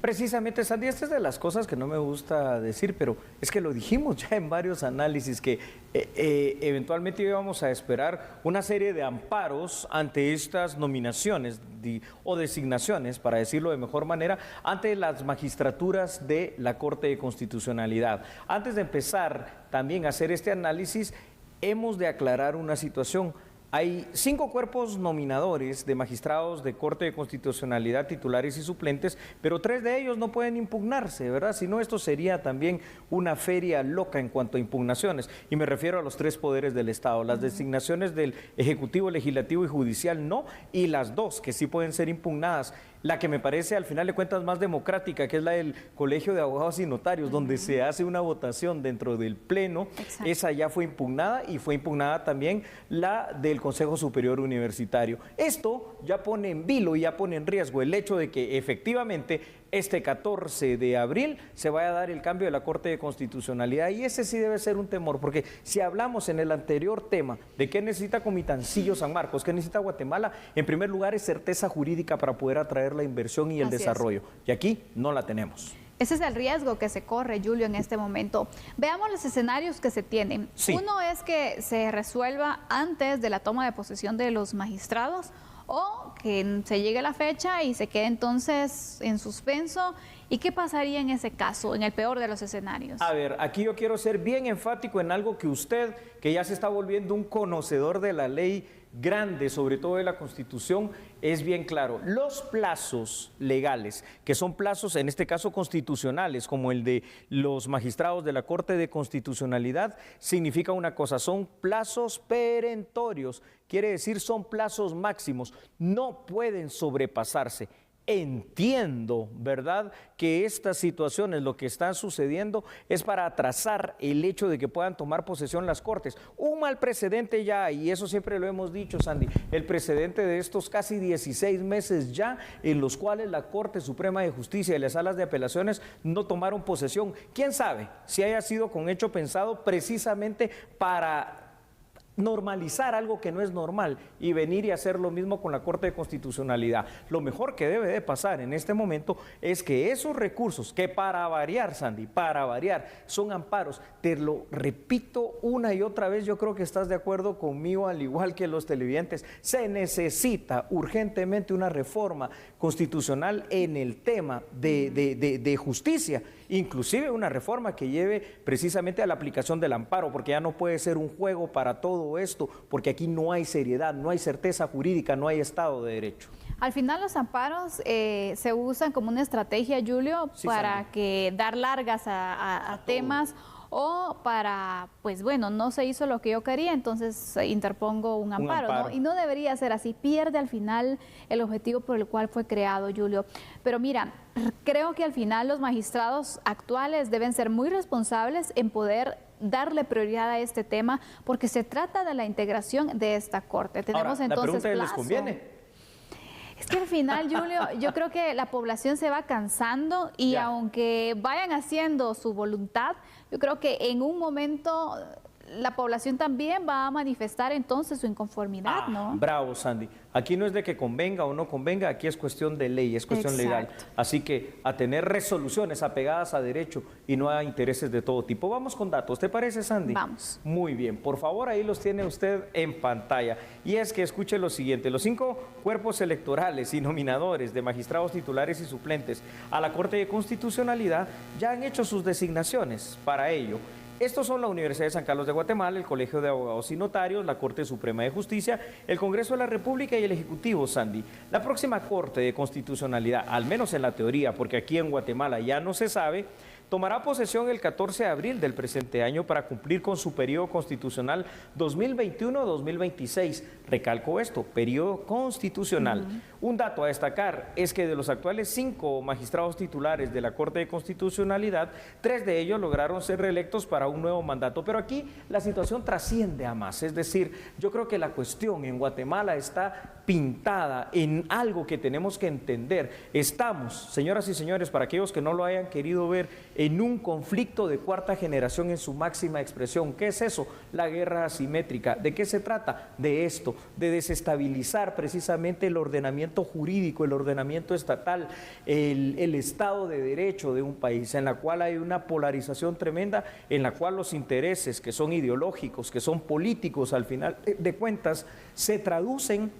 Precisamente, Sandy, esta es de las cosas que no me gusta decir, pero es que lo dijimos ya en varios análisis, que eventualmente íbamos a esperar una serie de amparos ante estas nominaciones o designaciones, para decirlo de mejor manera, ante las magistraturas de la Corte de Constitucionalidad. Antes de empezar también a hacer este análisis, hemos de aclarar una situación. Hay 5 cuerpos nominadores de magistrados de Corte de Constitucionalidad, titulares y suplentes, pero 3 de ellos no pueden impugnarse, ¿verdad? Si no, esto sería también una feria loca en cuanto a impugnaciones. Y me refiero a los 3 poderes del Estado. Las designaciones del Ejecutivo, Legislativo y Judicial no, y las 2 que sí pueden ser impugnadas. La que me parece al final de cuentas más democrática, que es la del Colegio de Abogados y Notarios, donde se hace una votación dentro del Pleno. Exacto. Esa ya fue impugnada, y fue impugnada también la del Consejo Superior Universitario. Esto ya pone en vilo y ya pone en riesgo el hecho de que efectivamente este 14 de abril se vaya a dar el cambio de la Corte de Constitucionalidad, y ese sí debe ser un temor, porque si hablamos en el anterior tema de qué necesita Comitancillo San Marcos, qué necesita Guatemala, en primer lugar es certeza jurídica para poder atraer la inversión y el desarrollo, y aquí no la tenemos. Ese es el riesgo que se corre, Julio, en este momento. Veamos los escenarios que se tienen. Sí. Uno es que se resuelva antes de la toma de posesión de los magistrados, o que se llegue la fecha y se quede entonces en suspenso. ¿Y qué pasaría en ese caso, en el peor de los escenarios? A ver, aquí yo quiero ser bien enfático en algo que usted, que ya se está volviendo un conocedor de la ley grande, sobre todo de la Constitución, es bien claro. Los plazos legales, que son plazos en este caso constitucionales, como el de los magistrados de la Corte de Constitucionalidad, significa una cosa: son plazos perentorios, quiere decir son plazos máximos, no pueden sobrepasarse. Entiendo, ¿verdad?, que estas situaciones, lo que está sucediendo, es para atrasar el hecho de que puedan tomar posesión las Cortes. Un mal precedente ya, y eso siempre lo hemos dicho, Sandy, el precedente de estos casi 16 meses ya, en los cuales la Corte Suprema de Justicia y las salas de apelaciones no tomaron posesión. ¿Quién sabe si haya sido con hecho pensado precisamente para normalizar algo que no es normal y venir y hacer lo mismo con la Corte de Constitucionalidad? Lo mejor que debe de pasar en este momento es que esos recursos, que para variar, Sandy, para variar, son amparos, te lo repito una y otra vez, yo creo que estás de acuerdo conmigo, al igual que los televidentes, se necesita urgentemente una reforma constitucional en el tema de justicia, inclusive una reforma que lleve precisamente a la aplicación del amparo, porque ya no puede ser un juego para todo esto, porque aquí no hay seriedad, no hay certeza jurídica, no hay Estado de Derecho. Al final los amparos se usan como una estrategia, Julio, sí, para que dar largas a temas, o para, pues bueno, no se hizo lo que yo quería, entonces interpongo un amparo, ¿no? Y no debería ser así, pierde al final el objetivo por el cual fue creado, Julio. Pero mira, creo que al final los magistrados actuales deben ser muy responsables en poder darle prioridad a este tema, porque se trata de la integración de esta Corte. Tenemos entonces la pregunta es, ¿les conviene? Es que al final, Julio, yo creo que la población se va cansando y aunque vayan haciendo su voluntad, yo creo que en un momento la población también va a manifestar entonces su inconformidad, ¿no? Bravo, Sandy. Aquí no es de que convenga o no convenga, aquí es cuestión de ley, es cuestión legal. Así que a tener resoluciones apegadas a derecho y no a intereses de todo tipo. Vamos con datos, ¿te parece, Sandy? Vamos. Muy bien, por favor, ahí los tiene usted en pantalla. Y es que escuche lo siguiente: los 5 cuerpos electorales y nominadores de magistrados titulares y suplentes a la Corte de Constitucionalidad ya han hecho sus designaciones para ello. Estos son la Universidad de San Carlos de Guatemala, el Colegio de Abogados y Notarios, la Corte Suprema de Justicia, el Congreso de la República y el Ejecutivo, Sandy. La próxima Corte de Constitucionalidad, al menos en la teoría, porque aquí en Guatemala ya no se sabe, tomará posesión el 14 de abril del presente año para cumplir con su periodo constitucional 2021-2026. Recalco esto, periodo constitucional. Un dato a destacar es que de los actuales 5 magistrados titulares de la Corte de Constitucionalidad, 3 de ellos lograron ser reelectos para un nuevo mandato. Pero aquí la situación trasciende a más, es decir, yo creo que la cuestión en Guatemala está pintada en algo que tenemos que entender. Estamos, señoras y señores, para aquellos que no lo hayan querido ver, en un conflicto de cuarta generación en su máxima expresión. ¿Qué es eso? La guerra asimétrica. ¿De qué se trata? De esto, de desestabilizar precisamente el ordenamiento jurídico, el ordenamiento estatal, el Estado de Derecho de un país, en la cual hay una polarización tremenda, en la cual los intereses que son ideológicos, que son políticos, al final de cuentas, se traducen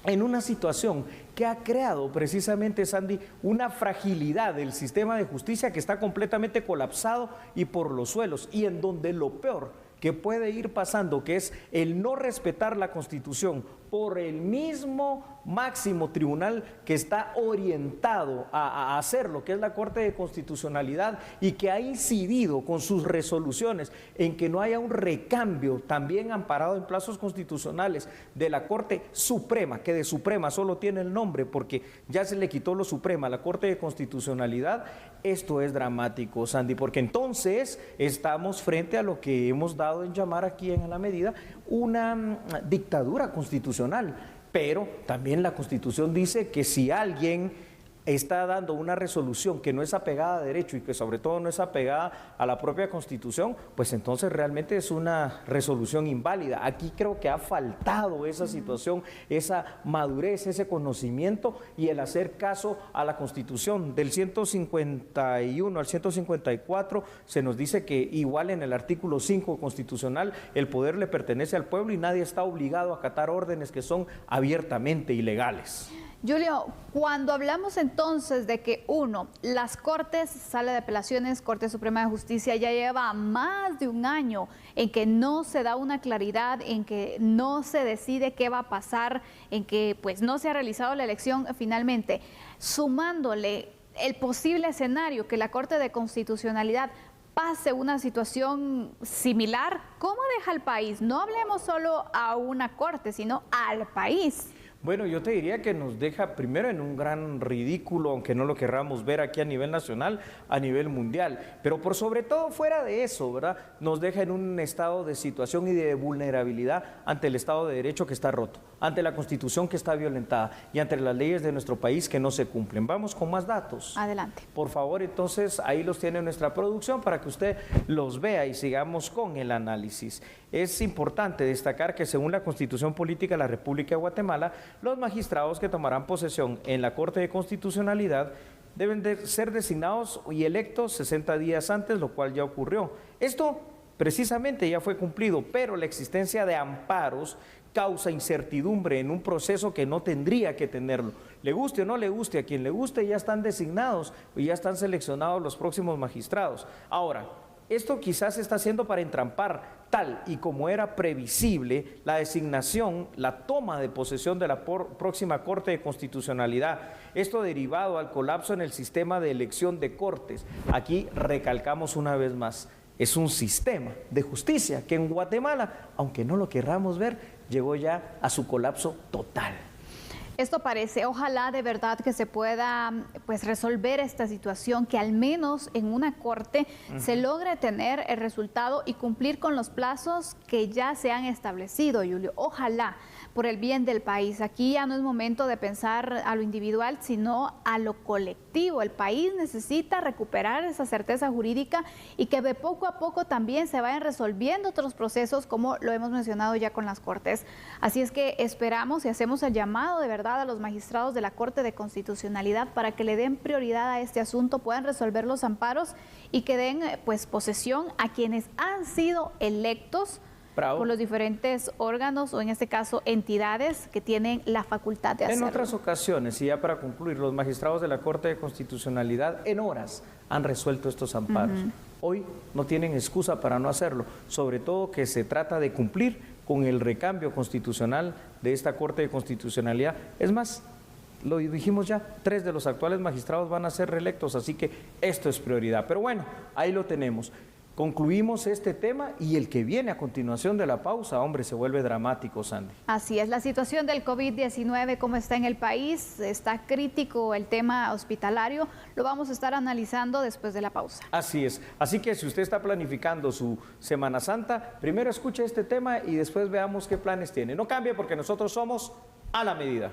en una situación que ha creado precisamente, Sandy, una fragilidad del sistema de justicia que está completamente colapsado y por los suelos, y en donde lo peor que puede ir pasando, que es el no respetar la Constitución por el mismo máximo tribunal que está orientado a hacer lo que es la Corte de Constitucionalidad y que ha incidido con sus resoluciones en que no haya un recambio también amparado en plazos constitucionales de la Corte Suprema, que de Suprema solo tiene el nombre porque ya se le quitó lo Suprema a la Corte de Constitucionalidad. Esto es dramático, Sandy, porque entonces estamos frente a lo que hemos dado en llamar aquí en A la Medida una dictadura constitucional, pero también la Constitución dice que si alguien está dando una resolución que no es apegada a derecho y que sobre todo no es apegada a la propia Constitución, pues entonces realmente es una resolución inválida. Aquí creo que ha faltado esa situación, esa madurez, ese conocimiento y el hacer caso a la Constitución. Del 151 al 154 se nos dice que igual en el artículo 5 constitucional el poder le pertenece al pueblo y nadie está obligado a acatar órdenes que son abiertamente ilegales. Julio, cuando hablamos entonces de que las Cortes, Sala de Apelaciones, Corte Suprema de Justicia ya lleva más de un año en que no se da una claridad, en que no se decide qué va a pasar, en que pues no se ha realizado la elección finalmente, sumándole el posible escenario que la Corte de Constitucionalidad pase una situación similar, ¿cómo deja al país? No hablemos solo a una Corte, sino al país. Bueno, yo te diría que nos deja primero en un gran ridículo, aunque no lo querramos ver aquí a nivel nacional, a nivel mundial, pero por sobre todo fuera de eso, ¿verdad? Nos deja en un estado de situación y de vulnerabilidad ante el Estado de Derecho que está roto, ante la Constitución que está violentada y ante las leyes de nuestro país que no se cumplen. Vamos con más datos. Adelante. Por favor, entonces, ahí los tiene nuestra producción para que usted los vea y sigamos con el análisis. Es importante destacar que según la Constitución Política de la República de Guatemala, los magistrados que tomarán posesión en la Corte de Constitucionalidad deben de ser designados y electos 60 días antes, lo cual ya ocurrió. Esto precisamente ya fue cumplido, pero la existencia de amparos causa incertidumbre en un proceso que no tendría que tenerlo. Le guste o no le guste, a quien le guste ya están designados y ya están seleccionados los próximos magistrados. Ahora, esto quizás se está haciendo para entrampar, tal y como era previsible, la designación, la toma de posesión de la próxima Corte de Constitucionalidad. Esto derivado al colapso en el sistema de elección de cortes. Aquí recalcamos una vez más, es un sistema de justicia que en Guatemala, aunque no lo querramos ver, llegó ya a su colapso total. Esto parece, ojalá de verdad que se pueda pues resolver esta situación, que al menos en una corte se logre tener el resultado y cumplir con los plazos que ya se han establecido, Julio. Ojalá, por el bien del país. Aquí ya no es momento de pensar a lo individual, sino a lo colectivo. El país necesita recuperar esa certeza jurídica y que de poco a poco también se vayan resolviendo otros procesos, como lo hemos mencionado ya con las Cortes. Así es que esperamos y hacemos el llamado de verdad a los magistrados de la Corte de Constitucionalidad para que le den prioridad a este asunto, puedan resolver los amparos y que den pues posesión a quienes han sido electos por los diferentes órganos o en este caso entidades que tienen la facultad de hacerlo. En otras ocasiones, y ya para concluir, los magistrados de la Corte de Constitucionalidad en horas han resuelto estos amparos. Hoy no tienen excusa para no hacerlo, sobre todo que se trata de cumplir con el recambio constitucional de esta Corte de Constitucionalidad. Es más, lo dijimos ya, 3 de los actuales magistrados van a ser reelectos, así que esto es prioridad. Pero bueno, ahí lo tenemos. Concluimos este tema y el que viene a continuación de la pausa, hombre, se vuelve dramático, Sandy. Así es, la situación del COVID-19, cómo está en el país, está crítico el tema hospitalario, lo vamos a estar analizando después de la pausa. Así es, así que si usted está planificando su Semana Santa, primero escuche este tema y después veamos qué planes tiene. No cambie porque nosotros somos a la medida.